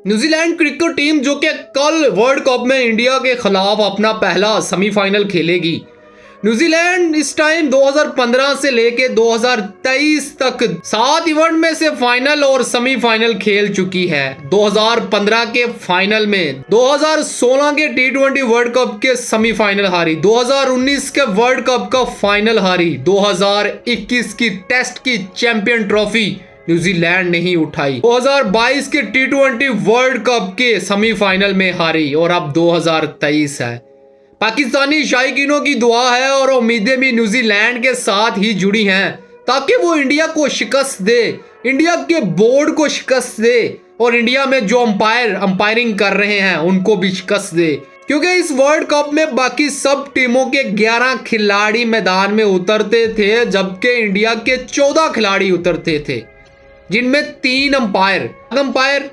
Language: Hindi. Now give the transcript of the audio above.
न्यूजीलैंड क्रिकेट टीम जो कि कल वर्ल्ड कप में इंडिया के खिलाफ अपना पहला सेमीफाइनल खेलेगी। न्यूजीलैंड इस टाइम 2015 से लेके 2023 तक 7 इवेंट में से फाइनल और सेमीफाइनल खेल चुकी है। 2015 के फाइनल में, 2016 के T20 वर्ल्ड कप के सेमीफाइनल हारी, 2019 के वर्ल्ड कप का फाइनल हारी, 2021 की टेस्ट की चैंपियन ट्रॉफी न्यूजीलैंड ने ही उठाई, 2022 के T20 वर्ल्ड कप के सेमीफाइनल में हारी और अब 2023 है। पाकिस्तानी शायकीनों की दुआ है और उम्मीदें भी न्यूजीलैंड के साथ ही जुड़ी हैं ताकि वो इंडिया को शिकस्त दे, इंडिया के बोर्ड को शिकस्त दे और इंडिया में जो अंपायरिंग कर रहे हैं उनको भी शिकस्त दे, क्योंकि इस वर्ल्ड कप में बाकी सब टीमों के 11 खिलाड़ी मैदान में उतरते थे जबकि इंडिया के 14 खिलाड़ी उतरते थे, जिनमें 3 अंपायर